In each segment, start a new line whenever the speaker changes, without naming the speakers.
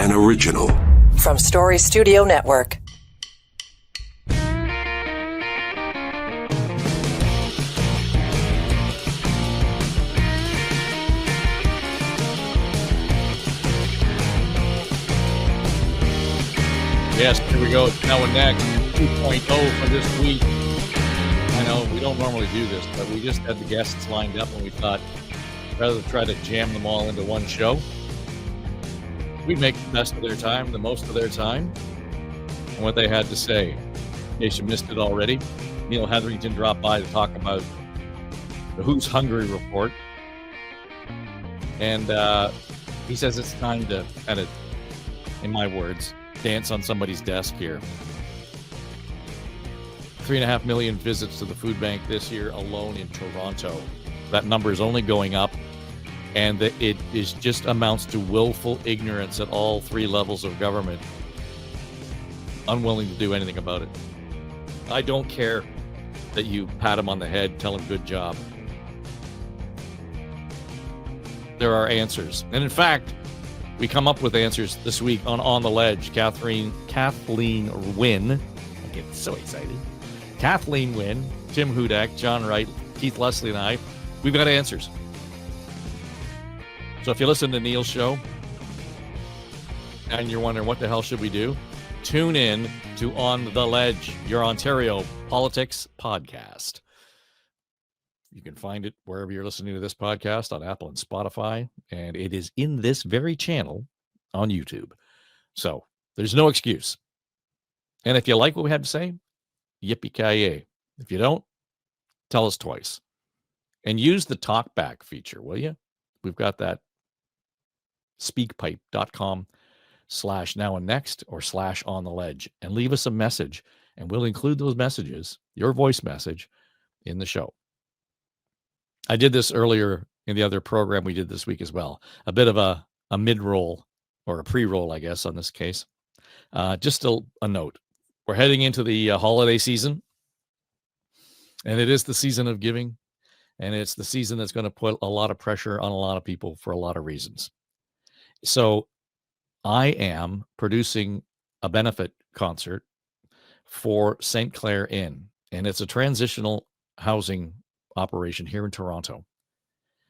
an original.
From Story Studio Network.
Yes, here we go. Now and next, 2.0 for this week. I know we don't normally do this, but we just had the guests lined up and we thought rather than try to jam them all into one show, we'd make the best of their time, the most of their time, and what they had to say. In case you missed it already, Neil Hetherington dropped by to talk about the Who's Hungry report. And he says it's time to kind of, in my words, dance on somebody's desk here. 3.5 million visits to the food bank this year alone in Toronto. That number is only going up, and it is just amounts to willful ignorance at all three levels of government, unwilling to do anything about it. I don't care that you pat him on the head, tell him good job. There are answers, and in fact, we come up with answers this week on the Ledge. Kathleen Wynne. I get so excited. Kathleen Wynne, Tim Hudak, John Wright, Keith Leslie, and I, we've got answers. So if you listen to Neil's show and you're wondering what the hell should we do, tune in to On the Ledge, your Ontario politics podcast. You can find it wherever you're listening to this podcast, on Apple and Spotify, and it is in this very channel on YouTube. So there's no excuse. And if you like what we have to say, yippee-ki-yay. If you don't, tell us twice. And use the talkback feature, will you? We've got that speakpipe.com/now and next or /on the ledge, and leave us a message, and we'll include those messages, your voice message, in the show. I did this earlier in the other program we did this week as well. A bit of a mid-roll or a pre-roll, I guess, on this case. Just a note. We're heading into the holiday season, and it is the season of giving, and it's the season that's going to put a lot of pressure on a lot of people for a lot of reasons. So I am producing a benefit concert for St. Clair Inn, and it's a transitional housing operation here in Toronto,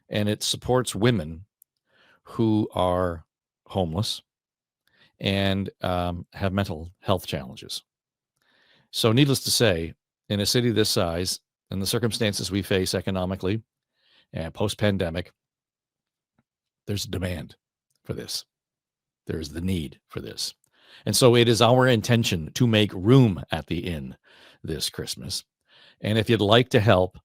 and it supports women who are homeless and have mental health challenges. So needless to say, in a city this size and the circumstances we face economically and post-pandemic, there's a demand for this. There's the need for this. And so it is our intention to make room at the inn this Christmas. And if you'd like to help,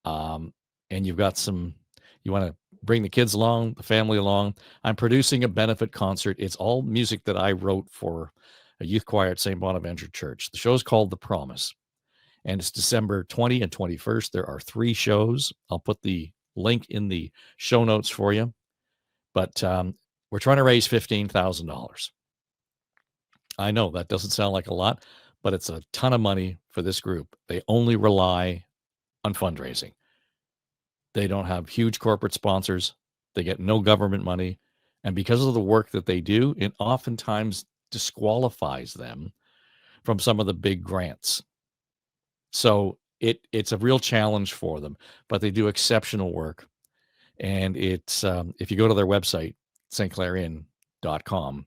and you've got you want to bring the kids along, the family along, I'm producing a benefit concert. It's all music that I wrote for a youth choir at St. Bonaventure Church. The show is called The Promise, and it's December 20 and 21st. There are 3 shows. I'll put the link in the show notes for you. But we're trying to raise $15,000. I know that doesn't sound like a lot, but it's a ton of money for this group. They only rely on fundraising. They don't have huge corporate sponsors. They get no government money. And because of the work that they do, it oftentimes disqualifies them from some of the big grants. So it's a real challenge for them, but they do exceptional work. And it's if you go to their website, stclairin.com,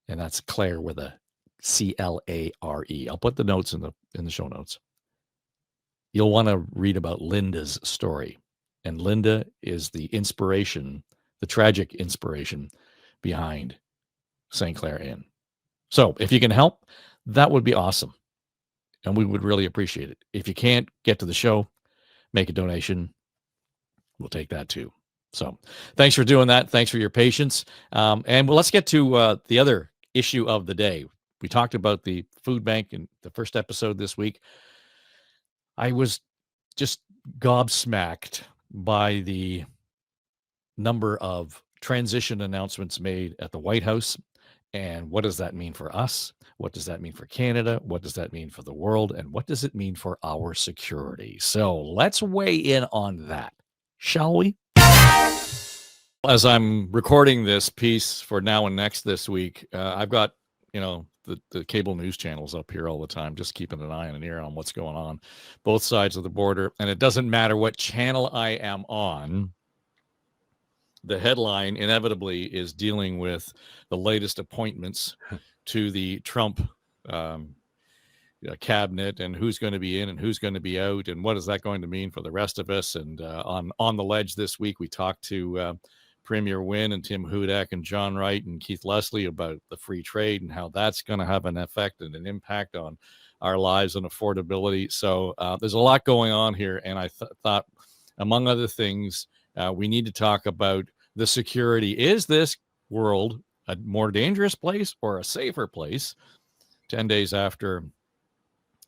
and that's Claire with a C-L-A-R-E. I'll put the notes in the show notes. You'll want to read about Linda's story. And Linda is the inspiration, the tragic inspiration behind St. Clair Inn. So if you can help, that would be awesome. And we would really appreciate it. If you can't get to the show, make a donation. We'll take that too. So thanks for doing that. Thanks for your patience. And let's get to the other issue of the day. We talked about the food bank in the first episode this week. I was just gobsmacked by the number of transition announcements made at the White House. And what does that mean for us? What does that mean for Canada? What does that mean for the world? And what does it mean for our security? So let's weigh in on that, shall we? As I'm recording this piece for Now and Next this week, I've got, the cable news channels up here all the time, just keeping an eye and an ear on what's going on both sides of the border. And it doesn't matter what channel I am on. The headline inevitably is dealing with the latest appointments to the Trump cabinet, and who's going to be in and who's going to be out, and what is that going to mean for the rest of us. And on the ledge this week, we talked to Premier Wynne and Tim Hudak and John Wright and Keith Leslie about the free trade and how that's going to have an effect and an impact on our lives and affordability. So there's a lot going on here, and I thought, among other things, we need to talk about the security. Is this world a more dangerous place or a safer place 10 days after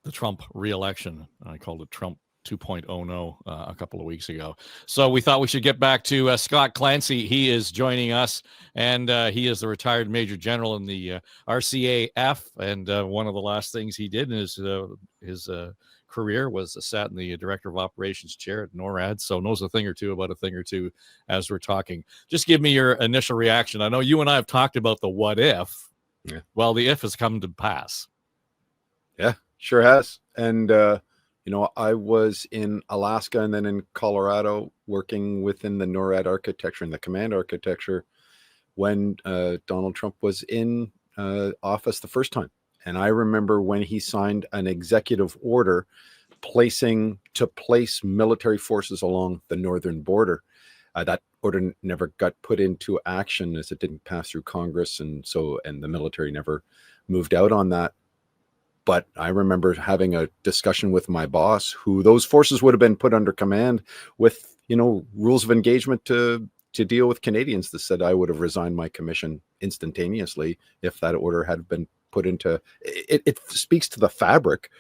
the Trump re-election? I called it Trump 2.0 no a couple of weeks ago. So we thought we should get back to Scott Clancy. He is joining us, and he is the retired Major General in the RCAF. And one of the last things he did in his career was sat in the Director of Operations chair at NORAD. So knows a thing or two about a thing or two as we're talking. Just give me your initial reaction. I know you and I have talked about the what if. Yeah. Well, the if has come to pass.
Yeah, sure has. And, I was in Alaska and then in Colorado working within the NORAD architecture and the command architecture when Donald Trump was in office the first time. And I remember when he signed an executive order place military forces along the northern border. That order never got put into action as it didn't pass through Congress. And the military never moved out on that. But I remember having a discussion with my boss, who those forces would have been put under command with, rules of engagement to deal with Canadians, that said I would have resigned my commission instantaneously if that order had been put into it. It speaks to the fabric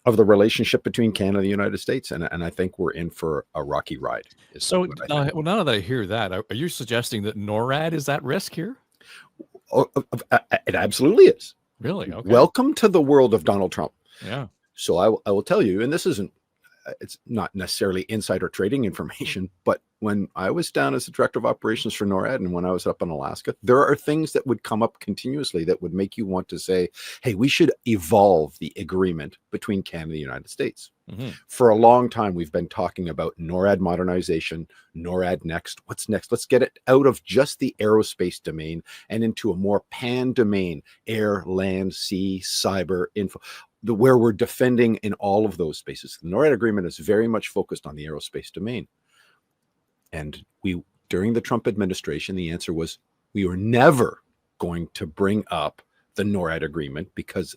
of the relationship between Canada and the United States. And I think we're in for a rocky ride.
So now that I hear that, are you suggesting that NORAD is at risk here?
Oh, it absolutely is.
Really? Okay.
Welcome to the world of Donald Trump.
Yeah.
So I will tell you, and it's not necessarily insider trading information, but when I was down as the Director of Operations for NORAD and when I was up in Alaska, there are things that would come up continuously that would make you want to say, hey, we should evolve the agreement between Canada and the United States. Mm-hmm. For a long time, we've been talking about NORAD modernization, NORAD next. What's next? Let's get it out of just the aerospace domain and into a more pan domain, air, land, sea, cyber, info, where we're defending in all of those spaces. The NORAD agreement is very much focused on the aerospace domain. And during the Trump administration, the answer was we were never going to bring up the NORAD agreement because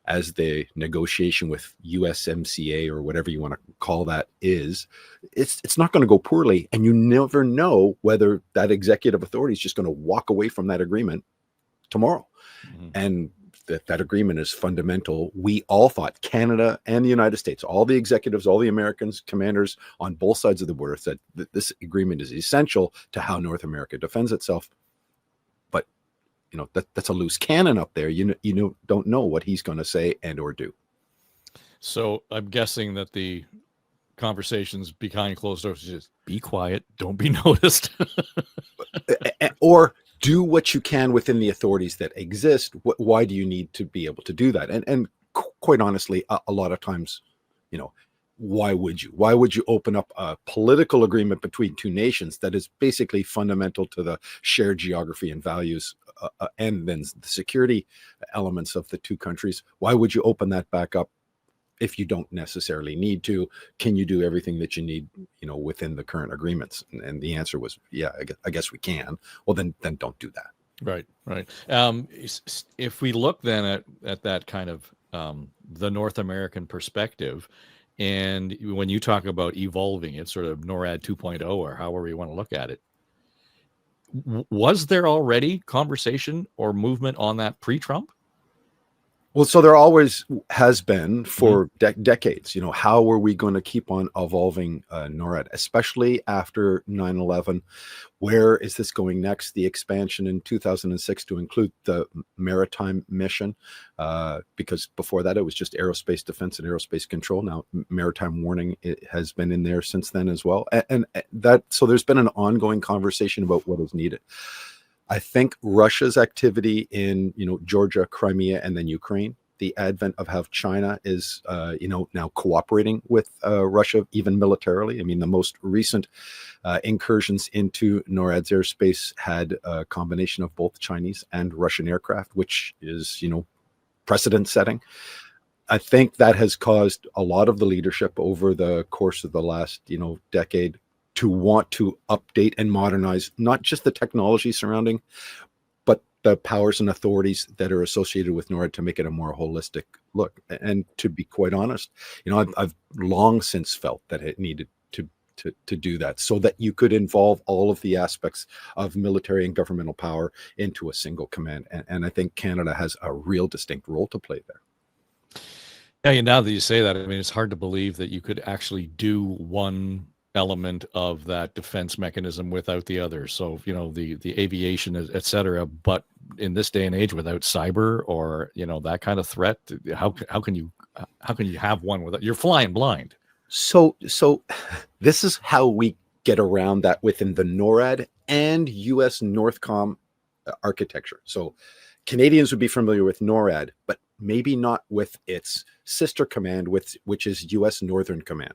as the negotiation with USMCA or whatever you want to call that is, it's not going to go poorly. And you never know whether that executive authority is just going to walk away from that agreement tomorrow. Mm-hmm. And that agreement is fundamental. We all thought, Canada and the United States, all the executives, all the Americans, commanders on both sides of the border said that this agreement is essential to how North America defends itself. But, that's a loose cannon up there. You don't know what he's going to say and or do.
So I'm guessing that the conversations behind closed doors is just be quiet, don't be noticed.
Or do what you can within the authorities that exist. Why do you need to be able to do that? And quite honestly, a lot of times, why would you? Why would you open up a political agreement between two nations that is basically fundamental to the shared geography and values and then the security elements of the two countries? Why would you open that back up if you don't necessarily need to? Can you do everything that you need, within the current agreements? And the answer was, yeah, I guess we can. Well, then don't do that.
Right. If we look then at that kind of the North American perspective, and when you talk about evolving it, sort of NORAD 2.0 or however you want to look at it, was there already conversation or movement on that pre-Trump?
Well, so there always has been for decades. How are we going to keep on evolving NORAD, especially after 9/11? Where is this going next? The expansion in 2006 to include the maritime mission, because before that it was just aerospace defense and aerospace control. Now maritime warning, it has been in there since then as well, and that, so there's been an ongoing conversation about what is needed. I think Russia's activity in Georgia, Crimea, and then Ukraine, the advent of how China is now cooperating with Russia even militarily. I mean, the most recent incursions into NORAD's airspace had a combination of both Chinese and Russian aircraft, which is precedent setting. I think that has caused a lot of the leadership over the course of the last decade to want to update and modernize not just the technology surrounding, but the powers and authorities that are associated with NORAD to make it a more holistic look. And to be quite honest, I've long since felt that it needed to do that, so that you could involve all of the aspects of military and governmental power into a single command. And I think Canada has a real distinct role to play there.
Yeah, now that you say that, I mean, it's hard to believe that you could actually do one element of that defense mechanism without the other. So, the aviation, et cetera, but in this day and age, without cyber or, that kind of threat, how can you have one without, you're flying blind.
So this is how we get around that within the NORAD and US Northcom architecture. So Canadians would be familiar with NORAD, but maybe not with its sister command, which is US Northern Command.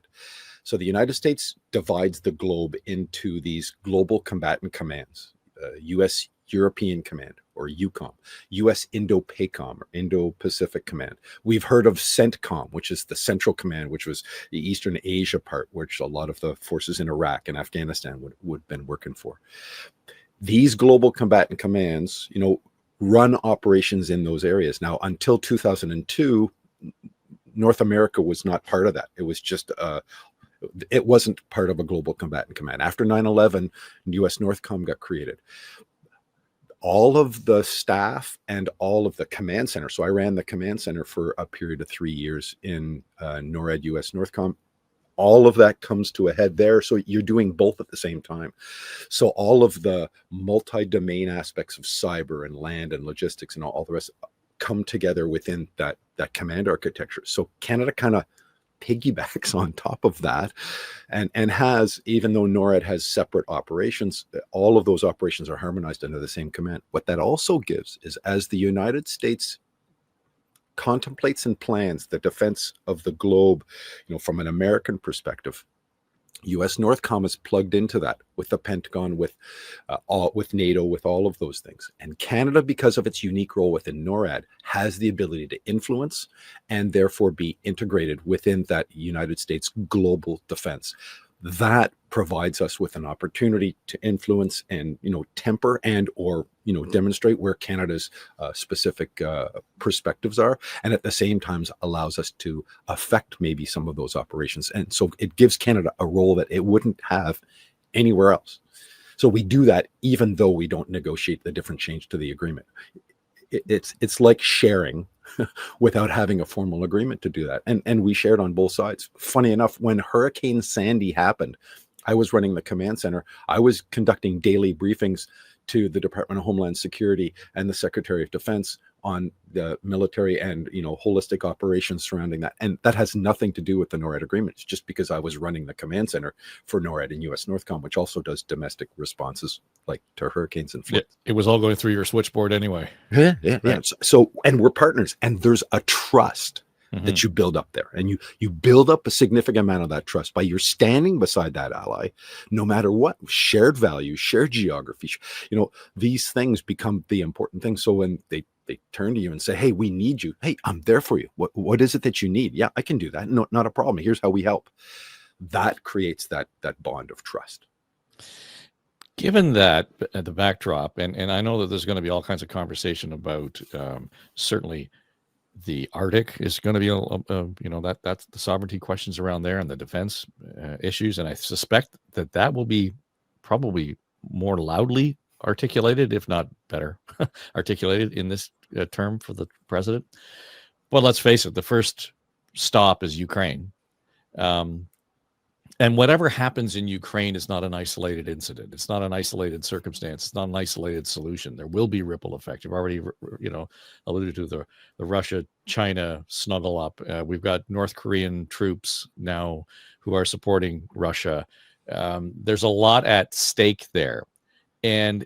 So the United States divides the globe into these global combatant commands, US European Command, or EUCOM, US Indo-PACOM, or Indo-Pacific Command. We've heard of CENTCOM, which is the Central Command, which was the Eastern Asia part, which a lot of the forces in Iraq and Afghanistan would have been working for. These global combatant commands, run operations in those areas. Now, until 2002, North America was not part of that. It was just it wasn't part of a global combatant command. After 9/11, US Northcom got created. All of the staff and all of the command center. So I ran the command center for a period of 3 years in NORAD US Northcom. All of that comes to a head there. So you're doing both at the same time. So all of the multi-domain aspects of cyber and land and logistics and all the rest come together within that command architecture. So Canada kind of piggybacks on top of that, and has, even though NORAD has separate operations, all of those operations are harmonized under the same command. What that also gives is, as the United States contemplates and plans the defense of the globe, from an American perspective, US Northcom is plugged into that with the Pentagon, with NATO, with all of those things. And Canada, because of its unique role within NORAD, has the ability to influence and therefore be integrated within that United States global defense. That provides us with an opportunity to influence and temper and or demonstrate where Canada's specific perspectives are, and at the same time allows us to affect maybe some of those operations. And so it gives Canada a role that it wouldn't have anywhere else. So we do that even though we don't negotiate the different change to the agreement. It's like sharing without having a formal agreement to do that. And we shared on both sides. Funny enough, when Hurricane Sandy happened, I was running the command center. I was conducting daily briefings to the Department of Homeland Security and the Secretary of Defense on the military and holistic operations surrounding that. And that has nothing to do with the NORAD agreement. It's just because I was running the command center for NORAD and US Northcom, which also does domestic responses like to hurricanes and floods.
It was all going through your switchboard anyway.
Yeah. So, and we're partners, and there's a trust that you build up there, and you build up a significant amount of that trust by your standing beside that ally, no matter what. Shared values, shared geography, these things become the important things. So when they turn to you and say, hey, we need you. Hey, I'm there for you. What is it that you need? Yeah, I can do that. No, not a problem. Here's how we help. That creates that bond of trust.
Given that the backdrop, and I know that there's going to be all kinds of conversation about certainly the Arctic is going to be, that's the sovereignty questions around there and the defense issues. And I suspect that will be probably more loudly articulated, if not better articulated in this term for the president. Well, let's face it, the first stop is Ukraine. And whatever happens in Ukraine is not an isolated incident. It's not an isolated circumstance. It's not an isolated solution. There will be ripple effect. You've already, alluded to the Russia-China snuggle up. We've got North Korean troops now who are supporting Russia. There's a lot at stake there. And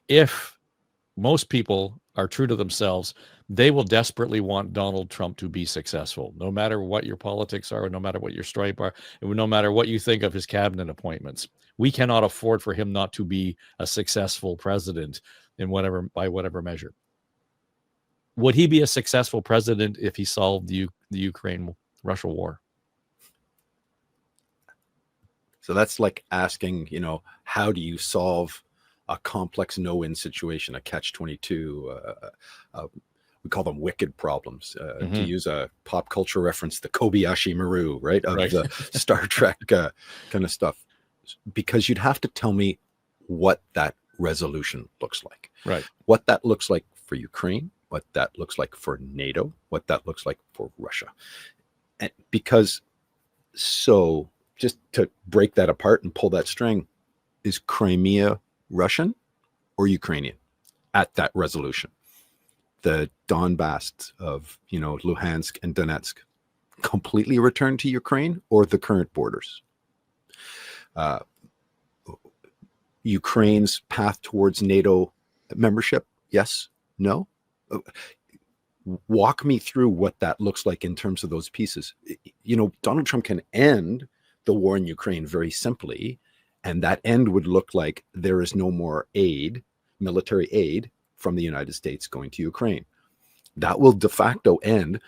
if most people are true to themselves, they will desperately want Donald Trump to be successful, no matter what your politics are, no matter what your stripe are, and no matter what you think of his cabinet appointments. We cannot afford for him not to be a successful president by whatever measure. Would he be a successful president if he solved the Ukraine-Russia war?
So that's like asking, how do you solve a complex no-win situation, a catch-22, we call them wicked problems, to use a pop culture reference, the Kobayashi Maru, right? Of the Star Trek kind of stuff. Because you'd have to tell me what that resolution looks like.
Right.
What that looks like for Ukraine, what that looks like for NATO, what that looks like for Russia. And so just to break that apart and pull that string, is Crimea Russian or Ukrainian at that resolution? The Donbass of, Luhansk and Donetsk completely returned to Ukraine, or the current borders? Ukraine's path towards NATO membership? Yes? No? Walk me through what that looks like in terms of those pieces. Donald Trump can end the war in Ukraine very simply, and that end would look like there is no more military aid from the United States going to Ukraine. That will de facto end.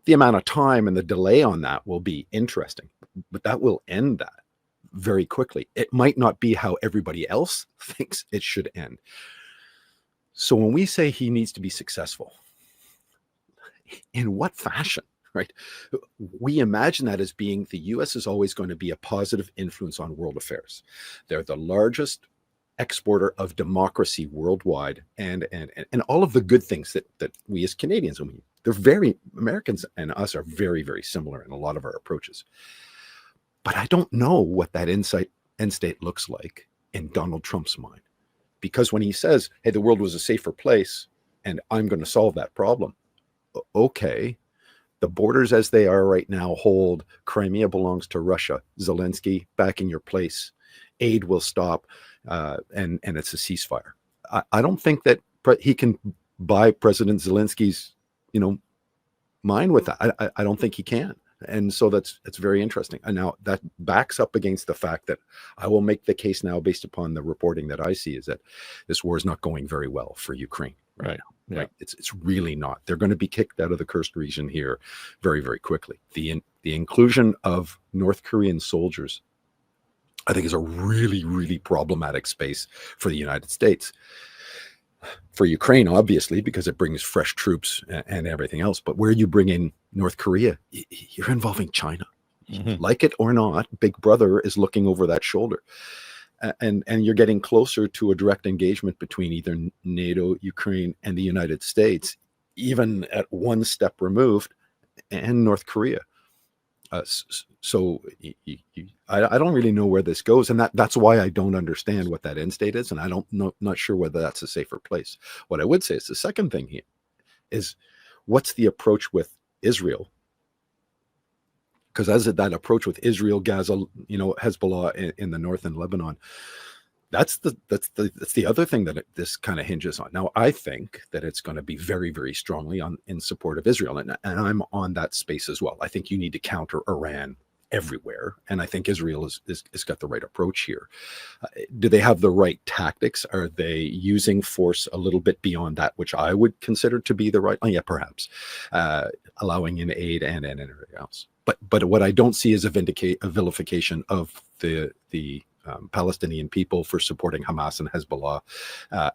The amount of time and the delay on that will be interesting, but that will end that very quickly. It might not be how everybody else thinks it should end. So when we say he needs to be successful, in what fashion, right? We imagine that as being the U.S. is always going to be a positive influence on world affairs. They're the largest exporter of democracy worldwide, and all of the good things that we as Canadians, Americans and us are very, very similar in a lot of our approaches. But I don't know what that end state looks like in Donald Trump's mind. Because when he says, hey, the world was a safer place and I'm going to solve that problem. Okay, the borders as they are right now hold Crimea belongs to Russia. Zelensky, back in your place. Aid will stop. And it's a ceasefire. I don't think that he can buy President Zelensky's, mind with that. I don't think he can. And so that's very interesting. And now that backs up against the fact that I will make the case now, based upon the reporting that I see, is that this war is not going very well for Ukraine right now. Yeah. Right? It's really not. They're going to be kicked out of the cursed region here very, very quickly. The inclusion of North Korean soldiers, I think, is a really, really problematic space for the United States. For Ukraine, obviously, because it brings fresh troops and everything else. But where you bring in North Korea, you're involving China. Like it or not, Big Brother is looking over that shoulder. And you're getting closer to a direct engagement between either NATO, Ukraine, and the United States, even at one step removed, and North Korea. So I don't really know where this goes, and that's why I don't understand what that end state is, and I not sure whether that's a safer place. What I would say is the second thing here is, what's the approach with Israel? Because as that approach with Israel, Gaza, Hezbollah in the north and Lebanon, that's the other thing that this kind of hinges on. Now, I think that it's going to be very, very strongly in support of Israel, and I'm on that space as well. I think you need to counter Iran everywhere, and I think Israel is got the right approach here. Do they have the right tactics? Are they using force a little bit beyond that, which I would consider to be the right? Yeah, perhaps allowing in aid and everything else. But what I don't see is a vilification of the Palestinian people for supporting Hamas and Hezbollah,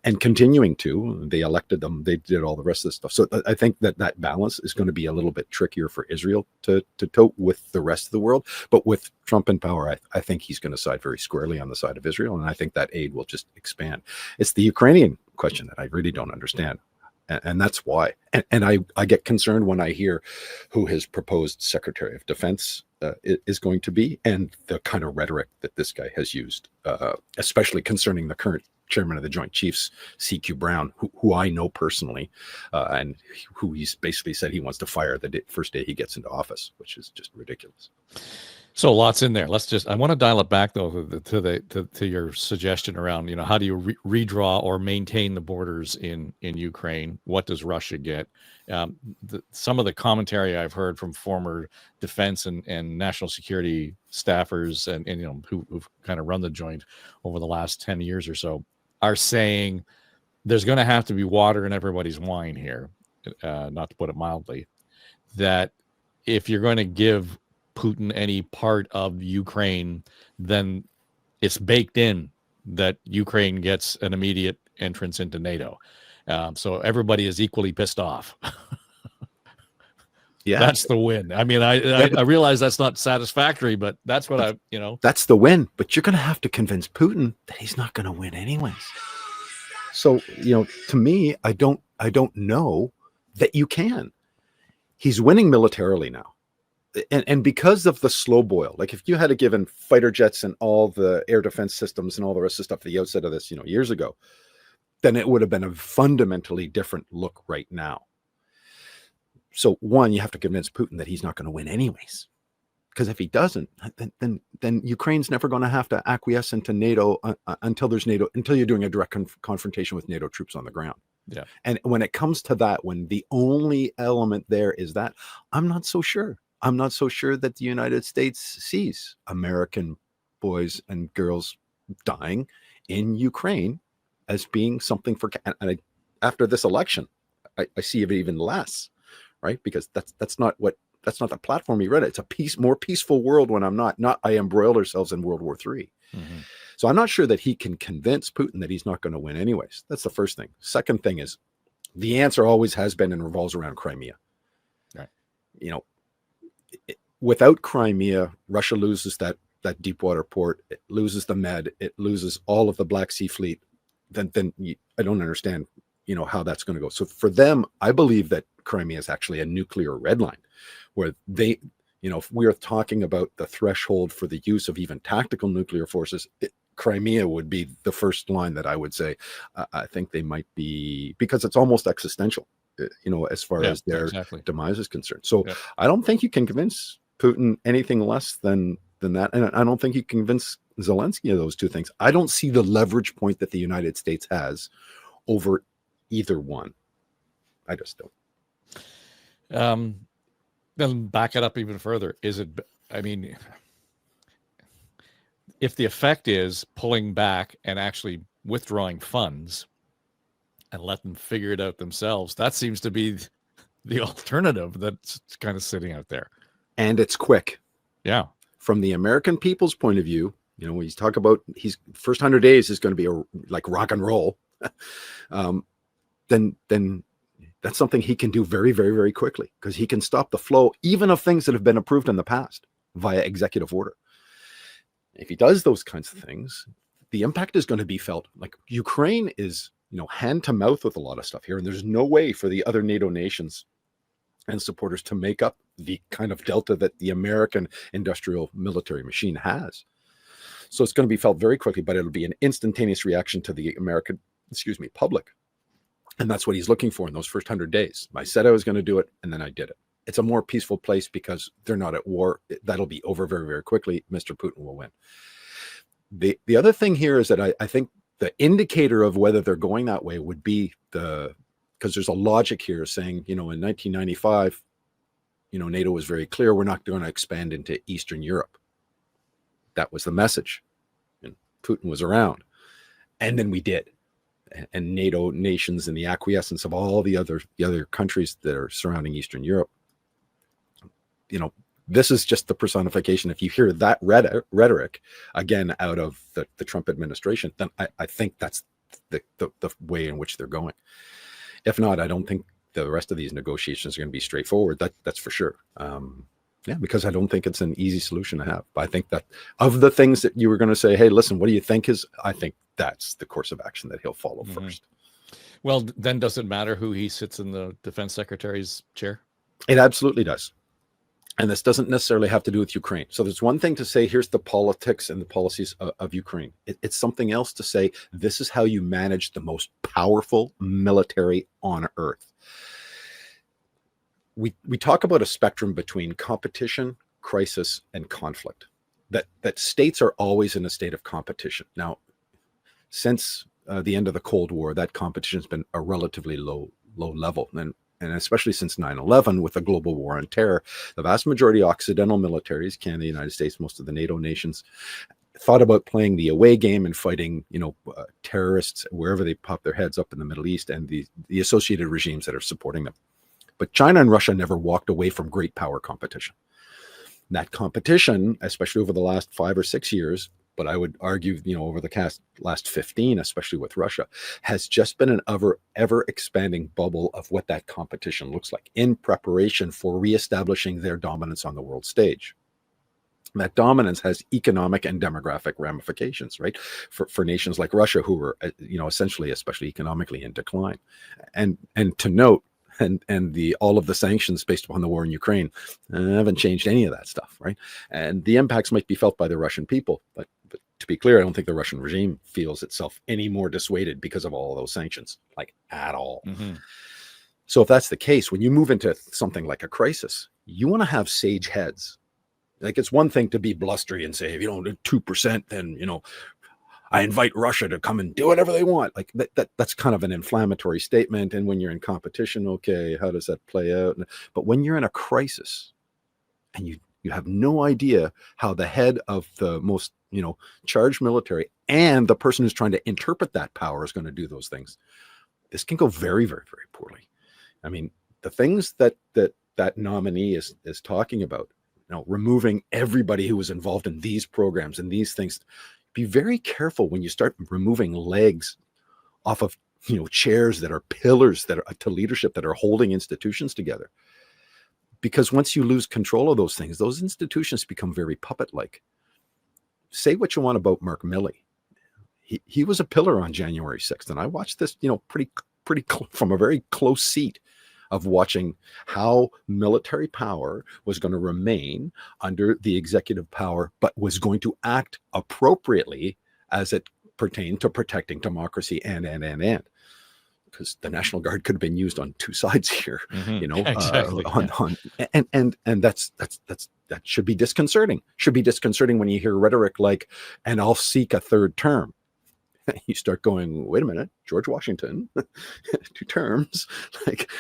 and continuing to. They elected them. They did all the rest of this stuff. So I think that balance is going to be a little bit trickier for Israel to tote with the rest of the world. But with Trump in power, I think he's going to side very squarely on the side of Israel, and I think that aid will just expand. It's the Ukrainian question that I really don't understand. And that's why. And I get concerned when I hear who his proposed Secretary of Defense is going to be, and the kind of rhetoric that this guy has used, especially concerning the current chairman of the Joint Chiefs, C.Q. Brown, who I know personally, and who he's basically said he wants to fire the first day he gets into office, which is just ridiculous.
So lots in there. I want to dial it back though to your suggestion around, how do you redraw or maintain the borders in Ukraine? What does Russia get? Some of the commentary I've heard from former defense and national security staffers and who've kind of run the joint over the last 10 years or so are saying there's going to have to be water in everybody's wine here, not to put it mildly, that if you're going to give Putin any part of Ukraine, then it's baked in that Ukraine gets an immediate entrance into NATO. So everybody is equally pissed off.
Yeah,
that's the win. I mean, I realize that's not satisfactory, but that's what
that's the win. But you're going to have to convince Putin that he's not going to win anyways. So, to me, I don't know that you can. He's winning militarily now. And because of the slow boil, like if you had given fighter jets and all the air defense systems and all the rest of the stuff at the outset of this, years ago, then it would have been a fundamentally different look right now. So one, you have to convince Putin that he's not going to win anyways, because if he doesn't, then Ukraine's never going to have to acquiesce into NATO until you're doing a direct confrontation with NATO troops on the ground.
Yeah.
And when it comes to that, when the only element there is that, I'm not so sure. I'm not so sure that the United States sees American boys and girls dying in Ukraine as being something for. And after this election, I see it even less, right? Because that's not the platform he read. It's a more peaceful world when I'm not I embroiled ourselves in World War III. Mm-hmm. So I'm not sure that he can convince Putin that he's not going to win anyways. That's the first thing. Second thing is the answer always has been and revolves around Crimea.
Right.
Without Crimea, Russia loses that deep water port. It loses the Med. It loses all of the Black Sea Fleet. Then I don't understand, how that's going to go. So for them, I believe that Crimea is actually a nuclear red line, where they, if we're talking about the threshold for the use of even tactical nuclear forces, Crimea would be the first line that I would say. I think they might be, because it's almost existential, as far as their demise is concerned. So I don't think you can convince Putin anything less than that. And I don't think you can convince Zelensky of those two things. I don't see the leverage point that the United States has over either one. I just don't.
Then back it up even further. If the effect is pulling back and actually withdrawing funds and let them figure it out themselves, that seems to be the alternative that's kind of sitting out there.
And it's quick.
Yeah.
From the American people's point of view, when he's talk about his first 100 days is going to be like rock and roll, then that's something he can do very, very, very quickly, because he can stop the flow even of things that have been approved in the past via executive order. If he does those kinds of things, the impact is going to be felt. Like Ukraine is, hand to mouth with a lot of stuff here, and there's no way for the other NATO nations and supporters to make up the kind of delta that the American industrial military machine has. So it's going to be felt very quickly, but it'll be an instantaneous reaction to the American, public. And that's what he's looking for in those first 100 days. I said I was going to do it, and then I did it. It's a more peaceful place because they're not at war. That'll be over very, very quickly. Mr. Putin will win. The other thing here is that I think the indicator of whether they're going that way would be because there's a logic here saying, in 1995, NATO was very clear, we're not going to expand into Eastern Europe. That was the message. And Putin was around. And then we did. And NATO nations and the acquiescence of all the other countries that are surrounding Eastern Europe, this is just the personification. If you hear that rhetoric again out of the Trump administration, then I think that's the way in which they're going. If not, I don't think the rest of these negotiations are going to be straightforward. That's for sure. Because I don't think it's an easy solution to have. But I think that of the things that you were going to say, hey, listen, what do you think I think that's the course of action that he'll follow first.
Well, then does it matter who he sits in the defense secretary's chair?
It absolutely does. And this doesn't necessarily have to do with Ukraine. So there's one thing to say, here's the politics and the policies of Ukraine. It's something else to say, this is how you manage the most powerful military on earth. We talk about a spectrum between competition, crisis, and conflict. That states are always in a state of competition. Now, since the end of the Cold War, that competition has been a relatively low level. And especially since 9/11, with the global war on terror, the vast majority of Occidental militaries, Canada, the United States, most of the NATO nations, thought about playing the away game and fighting, terrorists wherever they pop their heads up in the Middle East and the associated regimes that are supporting them. But China and Russia never walked away from great power competition. That competition, especially over the last 5 or 6 years, but I would argue, over the last 15, especially with Russia, has just been an ever expanding bubble of what that competition looks like in preparation for reestablishing their dominance on the world stage. That dominance has economic and demographic ramifications, right? For nations like Russia, who were, essentially, especially economically, in decline. And to note, and all of the sanctions based upon the war in Ukraine haven't changed any of that stuff, right? And the impacts might be felt by the Russian people, but to be clear, I don't think the Russian regime feels itself any more dissuaded because of all of those sanctions, like at all. Mm-hmm. So if that's the case, when you move into something like a crisis, you want to have sage heads. Like, it's one thing to be blustery and say, if you don't do 2%, then, I invite Russia to come and do whatever they want. Like that's kind of an inflammatory statement. And when you're in competition, okay, how does that play out? But when you're in a crisis and you have no idea how the head of the most, charged military and the person who's trying to interpret that power is going to do those things, this can go very, very, very poorly. I mean, the things that nominee is talking about, removing everybody who was involved in these programs and these things. Be very careful when you start removing legs off of, chairs that are pillars that are to leadership that are holding institutions together. Because once you lose control of those things, those institutions become very puppet-like. Say what you want about Mark Milley. He was a pillar on January 6th. And I watched this, pretty from a very close seat of watching how military power was going to remain under the executive power, but was going to act appropriately as it pertained to protecting democracy and. Because the National Guard could have been used on two sides here,
exactly.
And that should be disconcerting. Should be disconcerting when you hear rhetoric like, "And I'll seek a third term." You start going, wait a minute, George Washington, 2 terms, like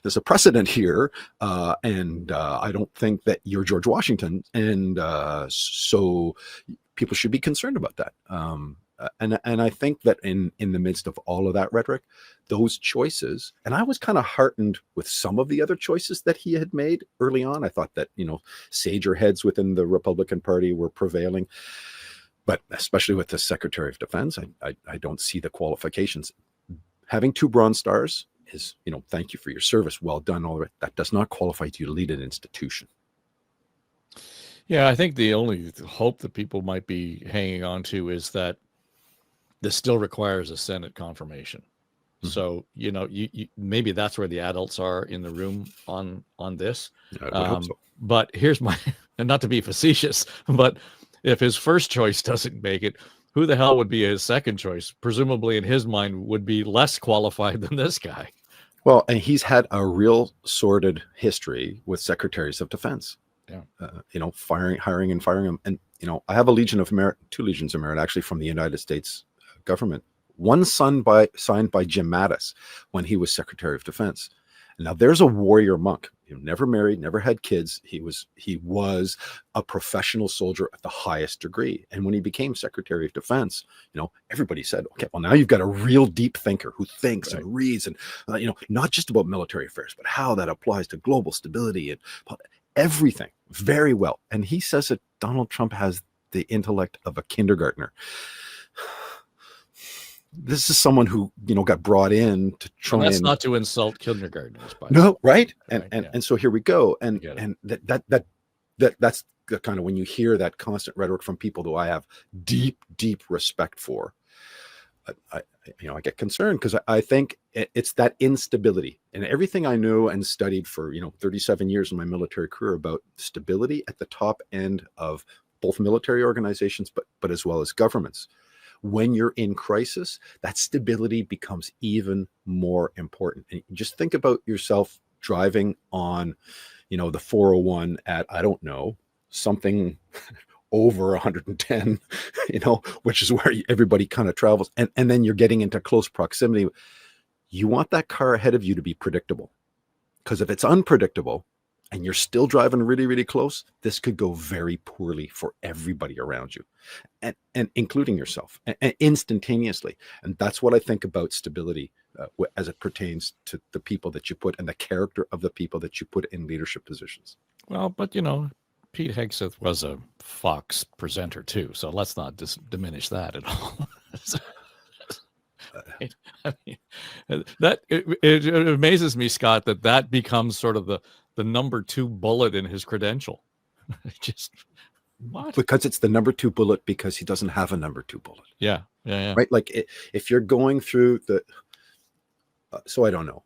there's a precedent here. And I don't think that you're George Washington. And so people should be concerned about that. And I think that in the midst of all of that rhetoric, those choices, and I was kind of heartened with some of the other choices that he had made early on. I thought that, sager heads within the Republican Party were prevailing. But especially with the Secretary of Defense, I don't see the qualifications. Having 2 Bronze Stars is, thank you for your service, well done, all that. That does not qualify you to lead an institution.
Yeah, I think the only hope that people might be hanging on to is that this still requires a Senate confirmation. Mm-hmm. So, you maybe that's where the adults are in the room on this.
I would hope so.
But here's and not to be facetious, but if his first choice doesn't make it, who the hell would be his second choice? Presumably, in his mind, would be less qualified than this guy.
Well, and he's had a real sordid history with secretaries of defense.
Yeah.
Hiring and firing them. And, I have a Legion of Merit, 2 Legions of Merit, actually, from the United States government. One signed by Jim Mattis when he was Secretary of Defense. Now, there's a warrior monk. Never married, never had kids. He was a professional soldier at the highest degree. And when he became Secretary of Defense, everybody said, okay, well, now you've got a real deep thinker who thinks and reads and, not just about military affairs, but how that applies to global stability and everything very well. And he says that Donald Trump has the intellect of a kindergartner. This is someone who, got brought in to try and...
That's not to insult kindergartners, by
no, right?
Right,
and so here we go. And that's the kind of, when you hear that constant rhetoric from people who I have deep, deep respect for, I get concerned because I think it's that instability, and everything I knew and studied for 37 years in my military career about stability at the top end of both military organizations, but as well as governments. When you're in crisis, that stability becomes even more important. And just think about yourself driving on, the 401 at, I don't know, something over 110, which is where everybody kind of travels. And then you're getting into close proximity. You want that car ahead of you to be predictable, because if it's unpredictable and you're still driving really, really close, this could go very poorly for everybody around you, and including yourself, and instantaneously. And that's what I think about stability as it pertains to the people that you put and the character of the people that you put in leadership positions.
Well, but Pete Hegseth was a Fox presenter too, so let's not diminish that at all. I mean, it amazes me, Scott, that becomes sort of the number 2 bullet in his credential. Just what?
Because it's the number 2 bullet, because he doesn't have a number 2 bullet.
Yeah.
Right. Like if you're going through so I don't know.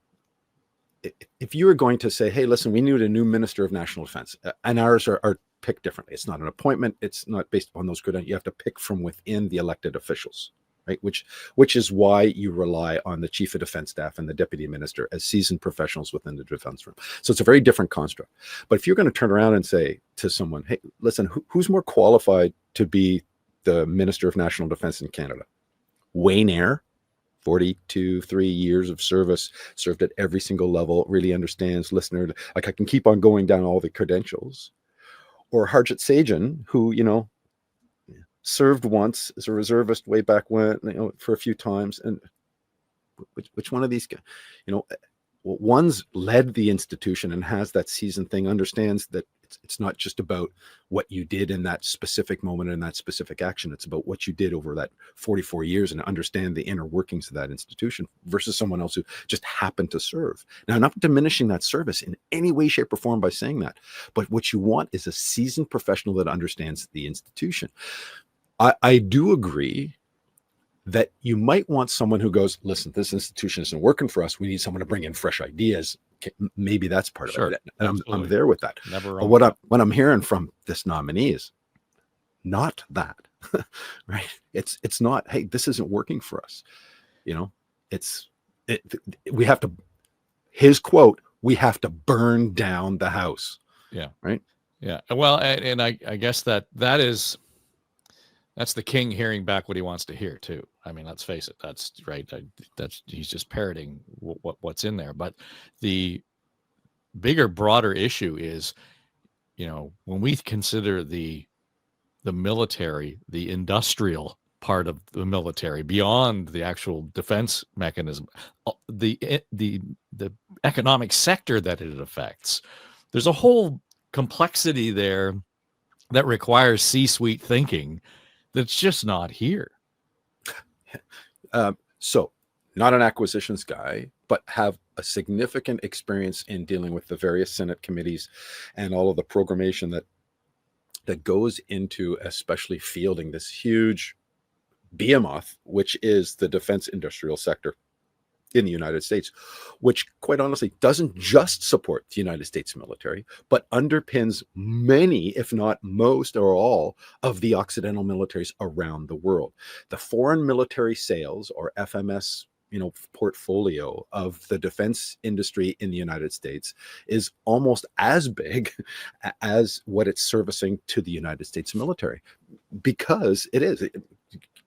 If you were going to say, hey, listen, we need a new Minister of National Defense, and ours are picked differently. It's not an appointment. It's not based upon those credentials. You have to pick from within the elected officials, right? Which is why you rely on the Chief of Defense Staff and the Deputy Minister as seasoned professionals within the defense room. So it's a very different construct. But if you're going to turn around and say to someone, hey, listen, who's more qualified to be the Minister of National Defense in Canada? Wayne Eyre, 43 years of service, served at every single level, really understands, listener, like I can keep on going down all the credentials. Or Harjit Sajjan, who, served once as a reservist way back when, for a few times. And which one of these guys, one's led the institution and has that seasoned thing, understands that it's not just about what you did in that specific moment and that specific action. It's about what you did over that 44 years and understand the inner workings of that institution, versus someone else who just happened to serve. Now, I'm not diminishing that service in any way, shape, or form by saying that, but what you want is a seasoned professional that understands the institution. I do agree that you might want someone who goes, listen, this institution isn't working for us. We need someone to bring in fresh ideas. Maybe that's part of it. And I'm there with that. But what I'm hearing from this nominee is not that, right? It's not, hey, this isn't working for us. We have to, his quote, we have to burn down the house.
Yeah.
Right.
Yeah. Well, and I guess that's the king hearing back what he wants to hear too. I mean, let's face it. That's right. He's just parroting what's in there. But the bigger, broader issue is, when we consider the military, the industrial part of the military, beyond the actual defense mechanism, the economic sector that it affects, there's a whole complexity there that requires C-suite thinking that's just not here.
So not an acquisitions guy, but have a significant experience in dealing with the various Senate committees and all of the programmation that goes into especially fielding this huge behemoth, which is the defense industrial sector in the United States, which quite honestly doesn't just support the United States military, but underpins many, if not most or all, of the Occidental militaries around the world. The foreign military sales, or FMS, portfolio of the defense industry in the United States is almost as big as what it's servicing to the United States military, because it is.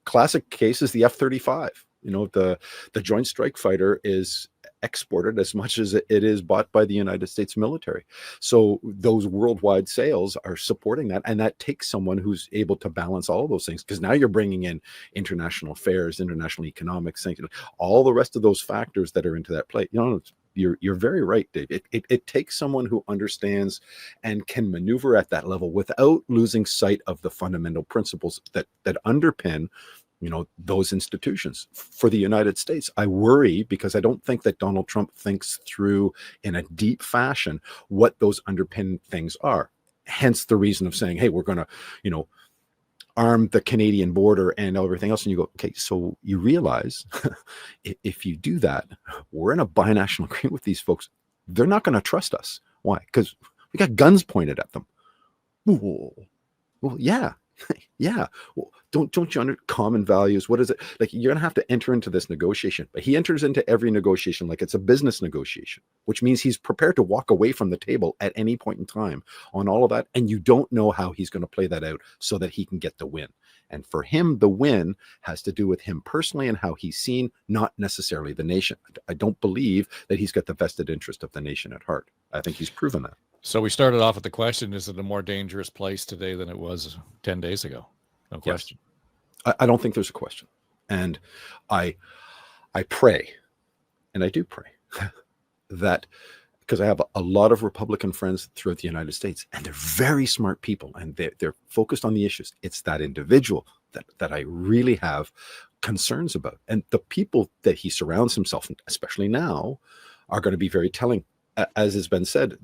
Classic case is the F-35. The Joint Strike Fighter is exported as much as it is bought by the United States military. So those worldwide sales are supporting that. And that takes someone who's able to balance all of those things, because now you're bringing in international affairs, international economics, all the rest of those factors that are into that play. You're very right, Dave. It takes someone who understands and can maneuver at that level without losing sight of the fundamental principles that underpin those institutions. For the United States, I worry, because I don't think that Donald Trump thinks through in a deep fashion what those underpin things are. Hence the reason of saying, hey, we're going to, arm the Canadian border and everything else. And you go, okay, so you realize if you do that, we're in a binational agreement with these folks. They're not going to trust us. Why? Because we got guns pointed at them. Well, yeah. Yeah. Well, don't you under common values? What is it? Like, you're going to have to enter into this negotiation, but he enters into every negotiation like it's a business negotiation, which means he's prepared to walk away from the table at any point in time on all of that. And you don't know how he's going to play that out so that he can get the win. And for him, the win has to do with him personally and how he's seen, not necessarily the nation. I don't believe that he's got the vested interest of the nation at heart. I think he's proven that.
So we started off with the question, is it a more dangerous place today than it was 10 days ago? No question.
Yes. I don't think there's a question. And I pray, and I do pray, that because I have a lot of Republican friends throughout the United States, and they're very smart people, and they're focused on the issues. It's that individual that I really have concerns about. And the people that he surrounds himself, especially now, are going to be very telling. As has been said,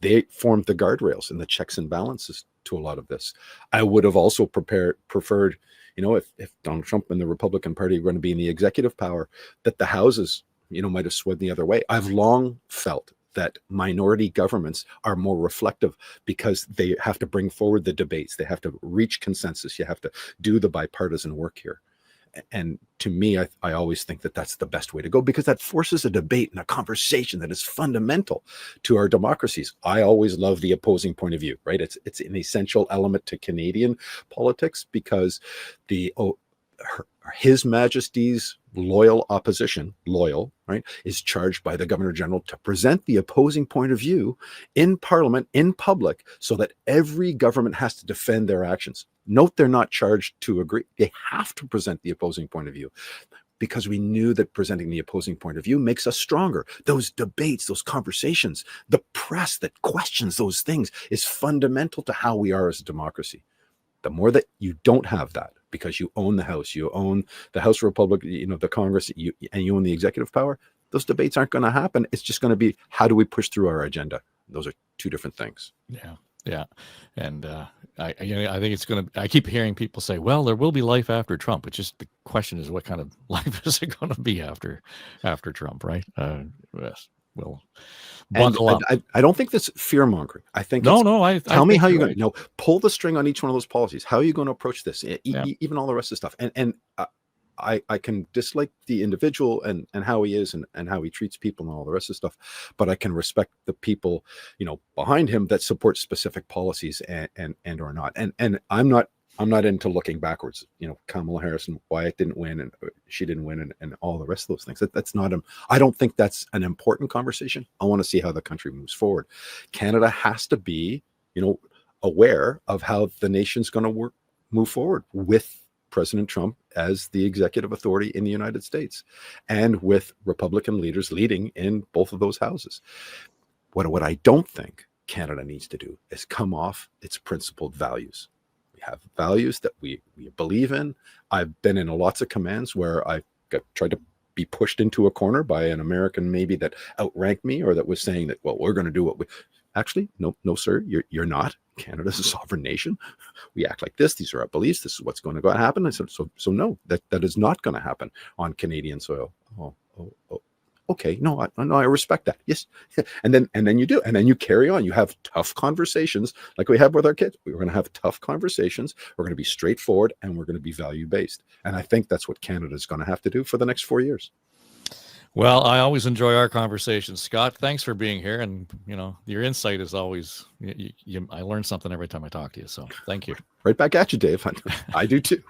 they formed the guardrails and the checks and balances to a lot of this. I would have also preferred, if Donald Trump and the Republican Party were going to be in the executive power, that the houses, might have swung the other way. I've long felt that minority governments are more reflective because they have to bring forward the debates. They have to reach consensus. You have to do the bipartisan work here. And to me, I always think that that's the best way to go, because that forces a debate and a conversation that is fundamental to our democracies. I always love the opposing point of view, right? It's an essential element to Canadian politics, because His Majesty's loyal opposition, right, is charged by the Governor General to present the opposing point of view in Parliament, in public, so that every government has to defend their actions. Note, they're not charged to agree. They have to present the opposing point of view, because we knew that presenting the opposing point of view makes us stronger. Those debates, those conversations, the press that questions those things is fundamental to how we are as a democracy. The more that you don't have that, because you own the House, you own the House Republic, the Congress, and you own the executive power, those debates aren't going to happen. It's just going to be, how do we push through our agenda? Those are two different things.
Yeah. And I think it's going to, I keep hearing people say, well, there will be life after Trump. It's just, the question is, what kind of life is it going to be after Trump, right? Yes. Well, bundle up.
I don't think that's fear mongering. I think
tell
me how you're going to pull the string on each one of those policies. How are you going to approach this? Even all the rest of the stuff. And I can dislike the individual and how he is and how he treats people and all the rest of the stuff, but I can respect the people, behind him that support specific policies and or not. And I'm not into looking backwards, Kamala Harris and why it didn't win and she didn't win and all the rest of those things. That's not I don't think that's an important conversation. I want to see how the country moves forward. Canada has to be, aware of how the nation's going to move forward with President Trump as the executive authority in the United States, and with Republican leaders leading in both of those houses. What I don't think Canada needs to do is come off its principled values. We have values that we believe in. I've been in lots of commands where I tried to be pushed into a corner by an American maybe that outranked me, or that was saying that, well, we're going to do what we... Actually, no, sir, you're not. Canada's a sovereign nation. We act like this. These are our beliefs. This is what's going to happen. I said, so no, that is not going to happen on Canadian soil. Oh, okay. No, I respect that. Yes. And then you do, and then you carry on. You have tough conversations like we have with our kids. We're going to have tough conversations. We're going to be straightforward, and we're going to be value-based. And I think that's what Canada is going to have to do for the next 4 years.
Well, I always enjoy our conversations, Scott. Thanks for being here. And, your insight is always, I learn something every time I talk to you. So thank you.
Right back at you, Dave. I do too.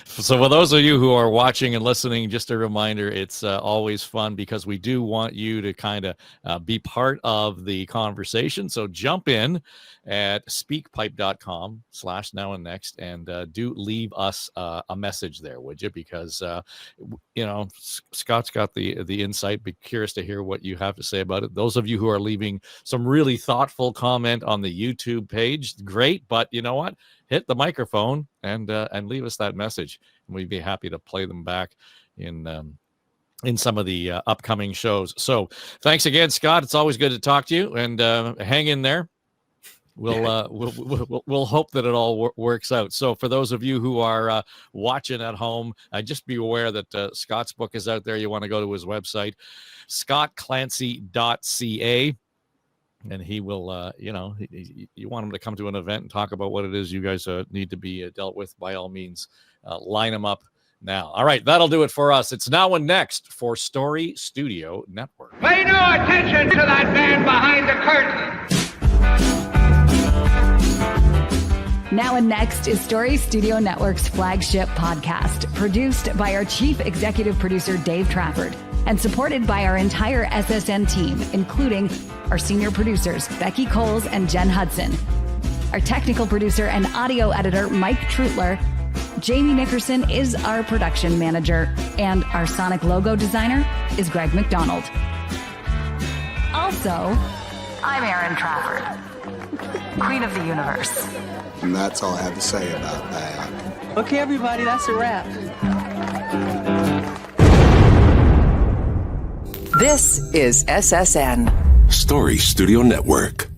So for those of you who are watching and listening, just a reminder, it's always fun because we do want you to kind of be part of the conversation. So jump in at speakpipe.com/now and next and do leave us a message there, would you? Because, Scott's got the insight. Be curious to hear what you have to say about it. Those of you who are leaving some really thoughtful comment on the YouTube page, great. But you know what? Hit the microphone and leave us that message, and we'd be happy to play them back in some of the upcoming shows. So thanks again, Scott. It's always good to talk to you, and hang in there. We'll hope that it all works out. So for those of you who are watching at home, just be aware that Scott's book is out there. You want to go to his website, scottclancy.ca. And he will, you want him to come to an event and talk about what it is you guys need to be dealt with. By all means, line him up now. All right, that'll do it for us. It's Now and Next for Story Studio Network.
Pay no attention to that man behind the curtain.
Now and Next is Story Studio Network's flagship podcast, produced by our chief executive producer, Dave Trafford, and supported by our entire SSN team, including our senior producers, Becky Coles and Jen Hudson, our technical producer and audio editor, Mike Trutler. Jamie Nickerson is our production manager, and our sonic logo designer is Greg McDonald. Also, I'm Erin Trafford, Queen of the Universe.
And that's all I have to say about that.
Okay, everybody, that's a wrap.
This is SSN.
Story Studio Network.